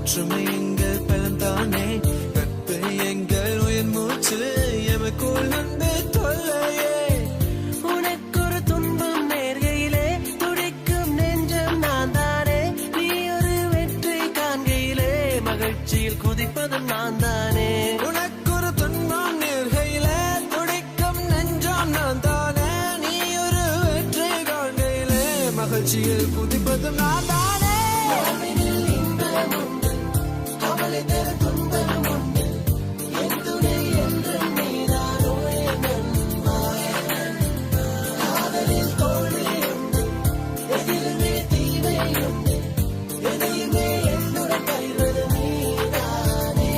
ஒற்றுமை எங்கள் பலன்தானே, நட்பு எங்கள் உயிர் மூச்சு, எமக்குள் நண்பு தொல்லையே. உனக்கொரு துன்பம் நேர்கையிலே துடிக்கும் நெஞ்சம் நான் தானே, நீ ஒரு வெற்றி காண்கையிலே மகிழ்ச்சியில் குதிப்பதும் நான் தானே. உனக்கொரு துன்பம் நேர்கையிலே துடிக்கும் நெஞ்சம் நான் தானே, நீ ஒரு வெற்றி காண்கையிலே மகிழ்ச்சியில் குதிப்பதும் நான் தானே. கவலை தரும் துன்பம் உண்டு, என் துணை என்று நீதானோ என் நண்பா. காதலில் தோல்வி உண்டு, எதிலுமே தீமை உண்டு, எதையுமே என்னுடன் கைவது நீதானே.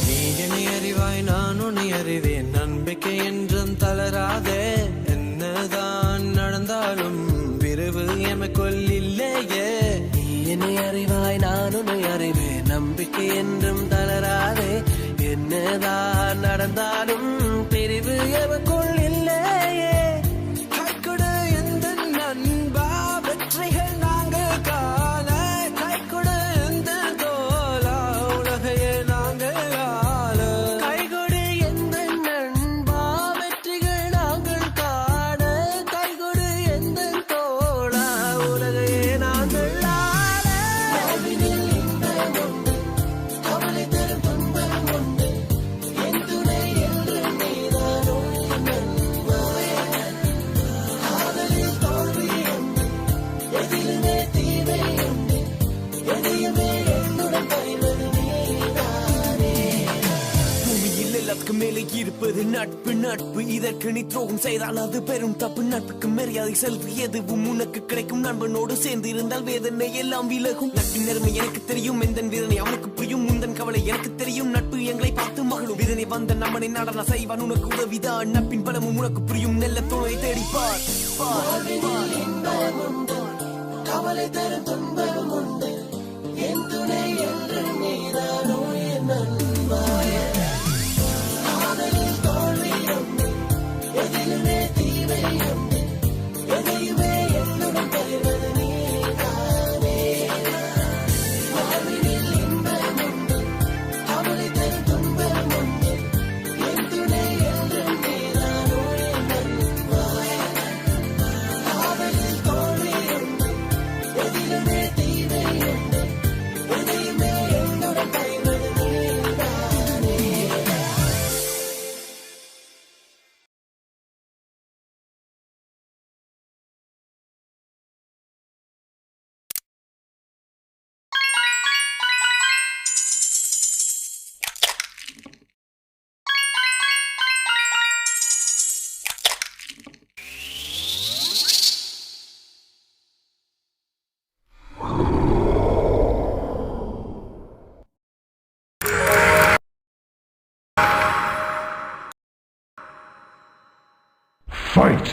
நீ என்னை அறிவாய், நான் உன்னை அறிவேன், நம்பிக்கை என்றும் தளராதே. என்னதான் நடந்தாலும் விரைவு எமக்குள் இல்லையே. நீ என்னை அறிவாய், நான் உன்னை அறிவேன், நம்பிக்கை என்றும் தளராதே. என்னதான் நடந்தாலும் பிரிவு எமக்குள் இல்லையே. கைக்கொடு எந்த நண்பா, வெற்றிகள் நாங்கள் காண. கைக்கொடு எந்த தோலா, உலகையே நாங்கள் ஆள. கைகொடு எந்த நண்பா, வெற்றிகள் நாங்கள் காண. கைகொடு எந்த தோளா, உலகையே நாங்கள் ஆள. வாழ்வினில் இன்பம் உண்டு, கவலை தரும் துன்பம் உண்டு, என் துணை என்று நீதானோ என் நண்பா. காதலில் தோல்வி உண்டு, எதிலுமே தீமை உண்டு, எதையுமே என்னுடன் கைவது நீதானே. பூமியில் எல்லாத்துக்கும் மேலே இருப்பது நட்பு. நட்பு இதற்கு நீ துரோகம் செய்தால் அது பெரும் தப்பு. நட்புக்கு மரியாதை செலுத்து, எதுவும் உனக்கு கிடைக்கும். நண்பனோடு சேர்ந்து இருந்தால் வேதனை எல்லாம் விலகும். நட்பின் நேர்மை எனக்கு தெரியும், எந்தன் வேதனை அவனுக்கு புரியும். முந்தன் கவலை எனக்கு தெரியும், நட்பு எங்களை பார்த்து மகளும். வேதனை வந்த நம்மனை நடன செய்வான், உனக்கு உதவிதான். நட்பின் பலமும் உனக்கு புரியும், நல்ல துணை தேடிப்பார். வாழ்வினில் இன்பம் உண்டு, கவலை தரும் துன்பம் உண்டு, என் துணை என்று நீதானோ என் நண்பா. காதலில் தோல்வி உண்டு, எதிலுமே தீமை உண்டு, எதையுமே என்னுடன் கைவது நீதானே. வாழ்வினில் இன்பம் உண்டு, கவலை தரும் துன்பம் உண்டு, என் துணை என்று நீதானோ என் நண்பா. காதலில் தோல்வி உண்டு, எதிலுமே தீமை உண்டு, எதையுமே என்னுடன் கைவது நீதானே. Fight!